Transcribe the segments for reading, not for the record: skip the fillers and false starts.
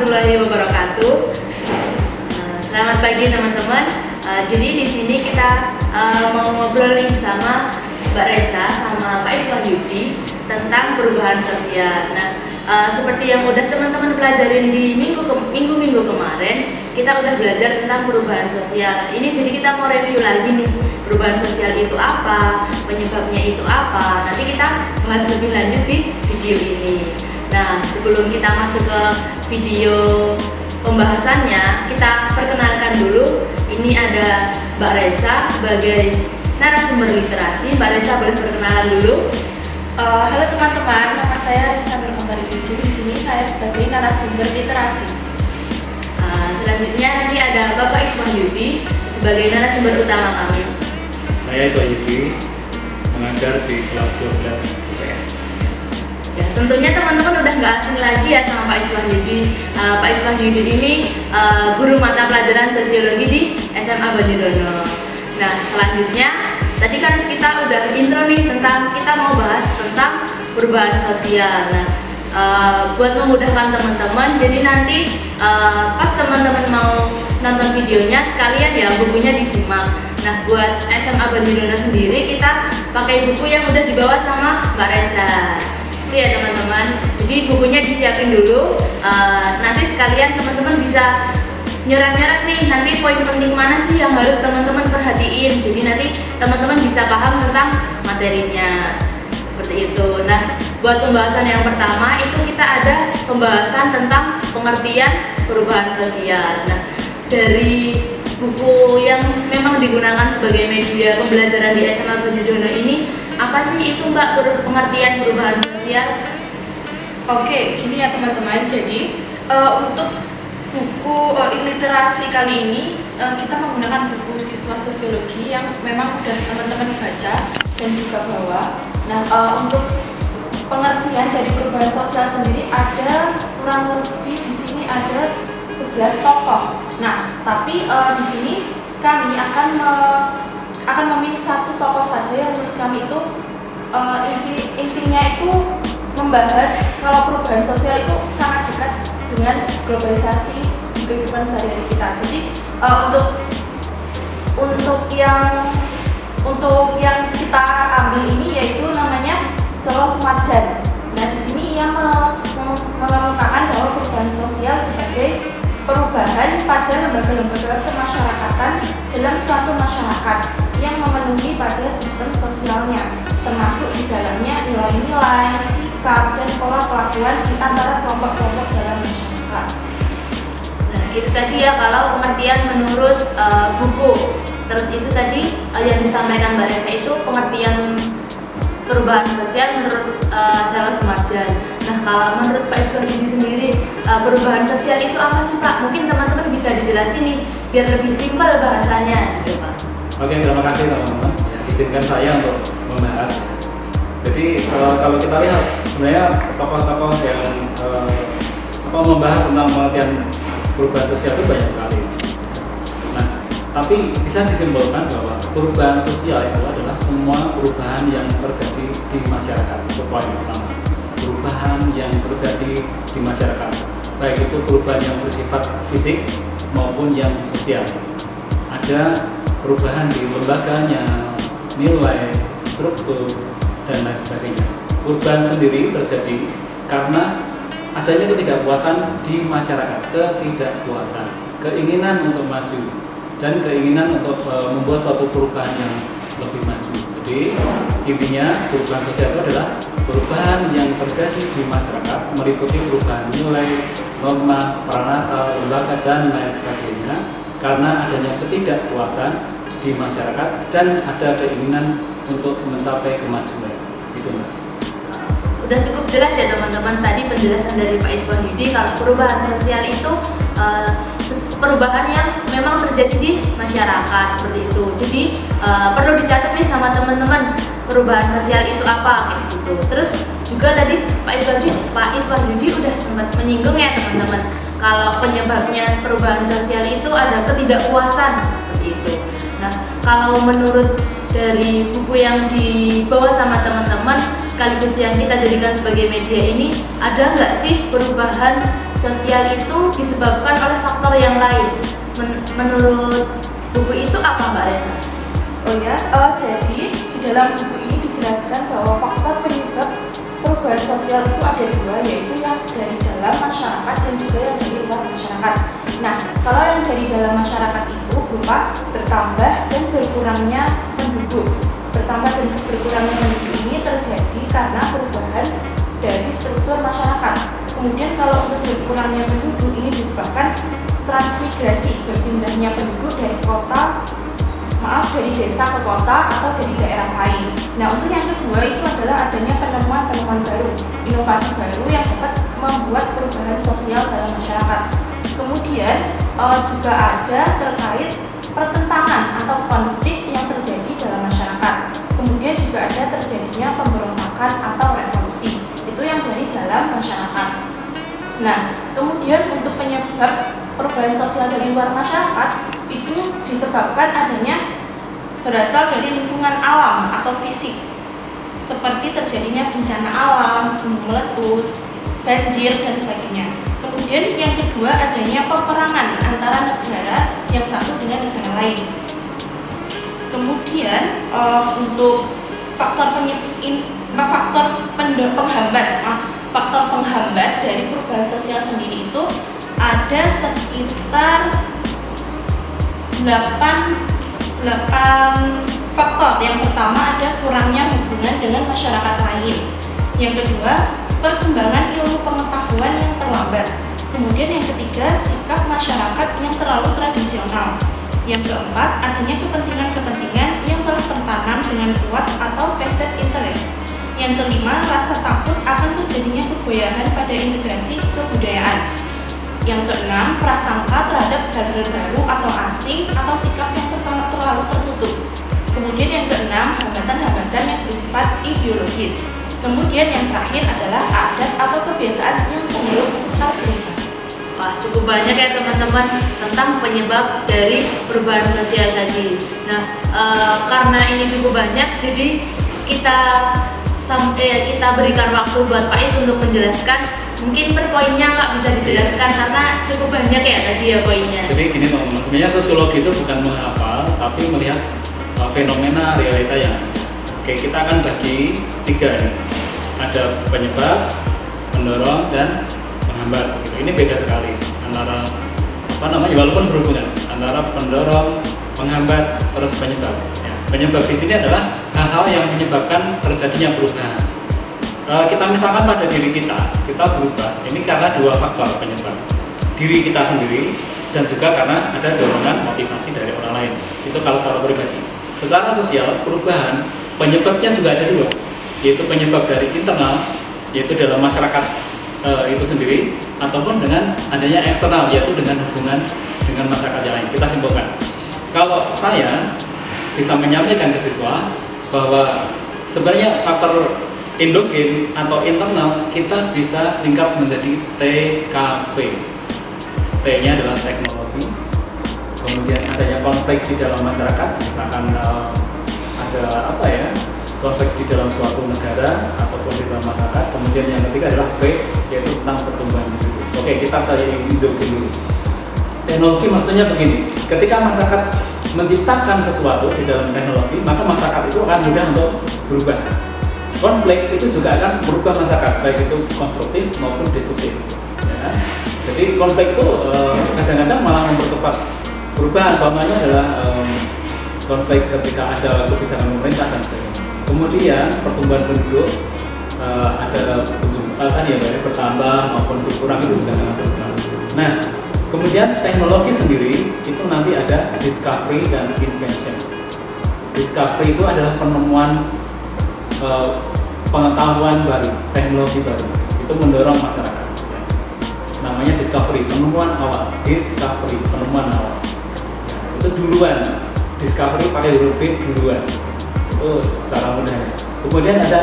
warahmatullahi wabarakatuh. Selamat pagi teman-teman. Jadi di sini kita mau ngobrol nih sama Mbak Reza sama Pak Iswahyudi tentang perubahan sosial. Nah, seperti yang udah teman-teman pelajarin di minggu-minggu kemarin, kita udah belajar tentang perubahan sosial. Ini jadi kita mau review lagi nih, perubahan sosial itu apa, penyebabnya itu apa. Nanti kita bahas lebih lanjut di video ini. Nah, sebelum kita masuk ke video pembahasannya, kita perkenalkan dulu. Ini ada Mbak Reza sebagai narasumber literasi. Mbak Reza boleh perkenalan dulu. Halo teman-teman, nama saya Reza Nurhambari Puju. Di sini saya sebagai narasumber literasi. Selanjutnya nanti ada Bapak Iswahyudi sebagai narasumber utama kami. Saya Iswahyudi, mengajar di kelas 12 IPS. Ya, tentunya teman-teman udah nggak asing lagi ya sama Pak Iswahyudi. Pak Iswahyudi ini guru mata pelajaran sosiologi di SMA Banyudono. Nah, selanjutnya tadi kan kita udah intro nih tentang kita mau bahas tentang perubahan sosial. Nah, buat memudahkan teman-teman, jadi nanti pas teman-teman mau nonton videonya sekalian ya bukunya disimak. Nah, buat SMA Banyudono sendiri kita pakai buku yang udah dibawa sama Mbak Reza. Itu ya teman-teman. Jadi bukunya disiapin dulu. Nanti sekalian teman-teman bisa nyoret-nyoret nih nanti poin penting mana sih yang harus teman-teman perhatiin. Jadi nanti teman-teman bisa paham tentang materinya. Seperti itu. Nah, buat pembahasan yang pertama itu kita ada pembahasan tentang pengertian perubahan sosial. Nah, dari buku yang memang digunakan sebagai media pembelajaran di SMA Banyudono ini, apa sih itu Mbak pengertian perubahan sosial? Oke, gini ya teman-teman. Jadi untuk buku literasi kali ini kita menggunakan buku siswa sosiologi yang memang udah teman-teman baca dan juga bawa. Nah, untuk pengertian dari perubahan sosial sendiri ada kurang lebih di sini ada 11 tokoh. Nah, tapi di sini kami akan memilih satu tokoh saja yang menurut kami itu intinya itu membahas kalau perubahan sosial itu sangat dekat dengan globalisasi kehidupan sehari-hari kita. Jadi untuk yang kita ambil ini yaitu namanya Selo Sumarjan. Nah, di sini ia mengemukakan bahwa perubahan sosial sebagai perubahan pada lembaga-lembaga kemasyarakatan dalam suatu masyarakat yang memenuhi pada sistem sosialnya, termasuk di dalamnya nilai-nilai, sikap, dan pola pelakuan di antara kelompok-kelompok dalam masyarakat. Nah, itu tadi ya kalau pengertian menurut buku. Terus itu tadi yang disampaikan Mbak Reza itu pengertian perubahan sosial menurut Selo Sumarjan. Nah, kalau menurut Pak Iswahyudi sendiri, perubahan sosial itu apa sih Pak? Mungkin teman-teman bisa dijelasin nih biar lebih simpel bahasanya, gitu Pak. Oke, terima kasih teman-teman. Ya, izinkan saya untuk membahas. Jadi kalau kita lihat sebenarnya tokoh-tokoh yang membahas tentang pengertian perubahan sosial itu banyak sekali. Nah, tapi bisa disimpulkan bahwa perubahan sosial itu adalah semua perubahan yang terjadi di masyarakat. Itu poin pertama. Perubahan yang terjadi di masyarakat, baik itu perubahan yang bersifat fisik maupun yang sosial. Ada perubahan di lembaganya, nilai, struktur, dan lain sebagainya. Perubahan sendiri terjadi karena adanya ketidakpuasan di masyarakat, ketidakpuasan, keinginan untuk maju, dan keinginan untuk membuat suatu perubahan yang lebih maju. Jadi intinya perubahan sosial itu adalah perubahan yang terjadi di masyarakat meliputi perubahan nilai, norma, peranata, lembaga, dan lain sebagainya karena adanya ketidakpuasan di masyarakat dan ada keinginan untuk mencapai kemajuan. Itu Mbak. Udah cukup jelas ya teman-teman tadi penjelasan dari Pak Iswahyudi kalau perubahan sosial itu perubahan yang memang terjadi di masyarakat seperti itu. Jadi perlu dicatat nih sama teman-teman perubahan sosial itu apa kayak gitu. Terus juga tadi Pak Iswahyudi udah sempat menyinggung ya teman-teman kalau penyebabnya perubahan sosial itu ada ketidakpuasan seperti itu. Nah, kalau menurut dari buku yang dibawa sama teman-teman sekaligus yang kita jadikan sebagai media ini, ada nggak sih perubahan sosial itu disebabkan oleh faktor yang lain? Menurut buku itu apa Mbak Reza? Oh ya, jadi di dalam buku ini dijelaskan bahwa faktor penyebab perubahan sosial itu ada dua, yaitu yang dari dalam masyarakat dan juga yang dari luar masyarakat. Nah, kalau yang dari dalam masyarakat itu berupa bertambah dan berkurangnya penduduk. Bertambah dan berkurangnya penduduk ini terjadi karena perubahan dari struktur masyarakat. Kemudian kalau untuk berkurangnya penduduk ini disebabkan transmigrasi, berpindahnya penduduk dari desa ke kota atau dari daerah lain. Nah, untuk yang kedua itu adalah adanya penemuan-penemuan baru, inovasi baru yang dapat membuat perubahan sosial dalam masyarakat. Kemudian juga ada terkait pertentangan atau konflik yang terjadi dalam masyarakat. Kemudian juga ada terjadinya pemberontakan atau revolusi. Itu yang dari dalam masyarakat. Nah, kemudian untuk penyebab perubahan sosial dari luar masyarakat itu disebabkan adanya berasal dari lingkungan alam atau fisik, seperti terjadinya bencana alam, gunung meletus, banjir, dan sebagainya. Kemudian yang kedua adanya peperangan antara negara yang satu dengan negara lain. Kemudian untuk faktor penghambat dari perubahan sosial sendiri itu ada sekitar 8 faktor. Yang pertama ada kurangnya hubungan dengan masyarakat lain. Yang kedua, perkembangan ilmu pengetahuan yang terlambat. Kemudian yang ketiga, sikap masyarakat yang terlalu tradisional. Yang keempat, adanya kepentingan-kepentingan yang telah tertanam dengan kuat atau vested interest. Yang kelima, rasa takut akan terjadinya kegoyahan pada integrasi kebudayaan. Yang keenam, prasangka terhadap hal-hal baru atau asing atau sikap yang terlalu tertutup. Kemudian yang keenam, hambatan-hambatan yang bersifat ideologis. Kemudian yang terakhir adalah adat atau kebiasaan yang cenderung sukar berubah. Wah, cukup banyak ya teman-teman tentang penyebab dari perubahan sosial tadi. Nah, karena ini cukup banyak, jadi kita berikan waktu buat Pak Is untuk menjelaskan. Mungkin per poinnya nggak bisa dijelaskan karena cukup banyak ya tadi ya poinnya. Jadi gini teman-teman, sebenarnya sosiologi itu bukan menghafal, tapi melihat fenomena realita yang ada. Oke, kita akan bagi 3 ini. Ada penyebab, pendorong, dan penghambat. Gitu. Ini beda sekali antara walaupun berhubungan antara pendorong, penghambat, terus penyebab. Ya. Penyebab di sini adalah hal-hal yang menyebabkan terjadinya perubahan. Kita misalkan pada diri kita berubah. Ini karena 2 faktor penyebab. Diri kita sendiri dan juga karena ada dorongan motivasi dari orang lain. Itu kalau secara pribadi. Secara sosial, perubahan penyebabnya juga ada 2, yaitu penyebab dari internal, yaitu dalam masyarakat itu sendiri, ataupun dengan adanya eksternal, yaitu dengan hubungan dengan masyarakat yang lain. Kita simpulkan. Kalau saya bisa menyampaikan ke siswa bahwa sebenarnya faktor endogen atau internal kita bisa singkat menjadi TKP. T-nya adalah teknologi. Kemudian adanya konflik di dalam masyarakat, misalkan ada konflik di dalam suatu negara ataupun di dalam masyarakat. Kemudian yang ketiga adalah B, yaitu tentang pertumbuhan individu. Oke, kita tanya endogen dulu. Teknologi maksudnya begini, ketika masyarakat menciptakan sesuatu di dalam teknologi, maka masyarakat itu akan mudah untuk berubah. Konflik itu juga akan berubah masyarakat, baik itu konstruktif maupun destruktif. Ya. Jadi konflik itu kadang-kadang malah mempercepat perubahan. Contohnya adalah konflik ketika ada kebijakan pemerintah dan sebagainya. Kemudian pertumbuhan penduduk ada bertambah maupun berkurang, itu juga sangat berkurang. Nah, kemudian teknologi sendiri itu nanti ada discovery dan invention. Discovery itu adalah penemuan pengetahuan baru, teknologi baru, itu mendorong masyarakat. Ya. Namanya discovery, penemuan awal. Discovery, penemuan awal. Ya, itu duluan. Discovery pakai huruf B, duluan. Itu cara mudahnya. Kemudian ada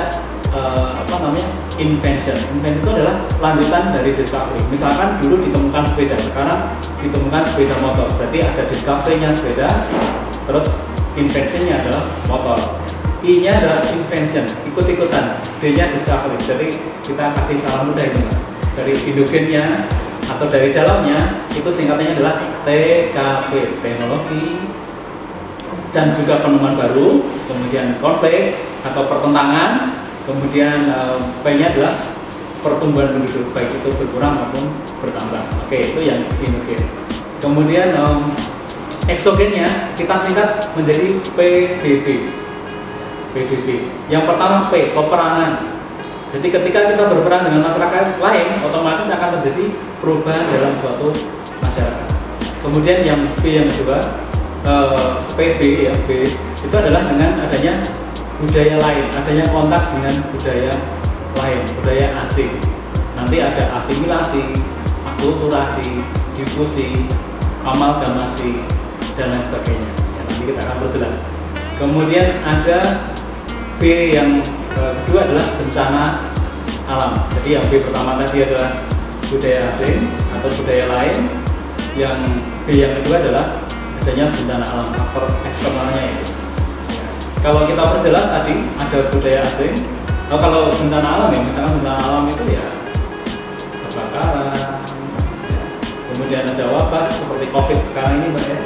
invention. Invention itu adalah lanjutan dari discovery. Misalkan dulu ditemukan sepeda, sekarang ditemukan sepeda motor. Berarti ada discovery-nya sepeda, terus invention-nya adalah motor. I-nya adalah invention, ikut-ikutan. D-nya discovery. Jadi kita kasih salah mudah ini, Pak. Dari endogennya atau dari dalamnya itu singkatannya adalah TKP, teknologi dan juga penemuan baru, kemudian konflik atau pertentangan, kemudian P-nya adalah pertumbuhan penduduk, baik itu berkurang maupun bertambah. Oke, itu yang endogen. Kemudian eksogennya kita singkat menjadi PBB. PBB. Yang pertama P, peperangan. Jadi ketika kita berperan dengan masyarakat lain, otomatis akan terjadi perubahan dalam suatu masyarakat. Kemudian yang B yang kedua, PB ya B, itu adalah dengan adanya budaya lain, adanya kontak dengan budaya lain, budaya asing. Nanti ada asimilasi, akulturasi, difusi, amalgamasi, dan lain sebagainya. Ya, nanti kita akan perjelas. Kemudian ada B yang kedua adalah bencana alam. Jadi yang B pertama tadi adalah budaya asing atau budaya lain. Yang B yang kedua adalah adanya bencana alam, faktor eksternalnya itu. Ya. Kalau kita perjelas tadi ada budaya asing. Kalau bencana alam ya, misalkan bencana alam itu ya kebakaran. Ya. Kemudian ada wabah seperti COVID sekarang ini, Mbak ya.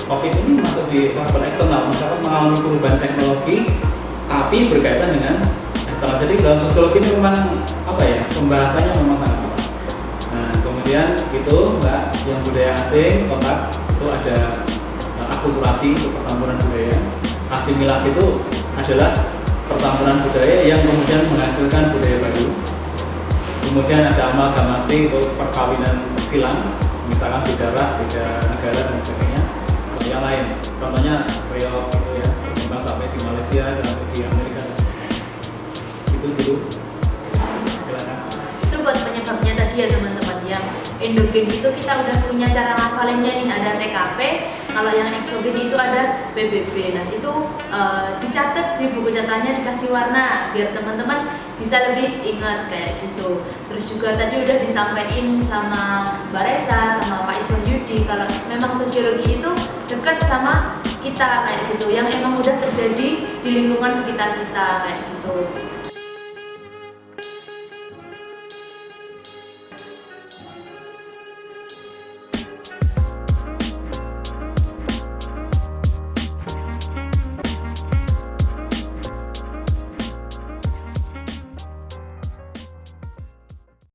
COVID ini masuk di faktor eksternal, misalkan mengalami perubahan teknologi, tapi berkaitan dengan eksternal. Jadi dalam sosiologi ini memang apa ya, pembahasannya memang sangat luas. Nah, kemudian itu Mbak, yang budaya asing, kontak itu ada akulturasi, itu percampuran budaya. Asimilasi itu adalah percampuran budaya yang kemudian menghasilkan budaya baru. Kemudian ada amalgamasi, itu perkawinan silang, misalkan beda ras, beda negara dan sebagainya. Yang lain, contohnya reok itu ya, berkembang sampai di Malaysia dan di Amerika dan sebagainya. Itu dulu. Silakan. Itu buat penyebabnya tadi ya teman-teman. Yang endogen itu kita udah punya cara ngafalinnya nih, ada TKP. Kalau yang eksogen itu ada PBB. Nah itu dicatat di buku catatannya, dikasih warna biar teman-teman bisa lebih ingat kayak gitu. Terus juga tadi udah disampaikan sama Mbak Resa sama Pak Iswan Yudi kalau memang sosiologi itu dekat sama kita kayak gitu, yang emang udah terjadi di lingkungan sekitar kita kayak gitu.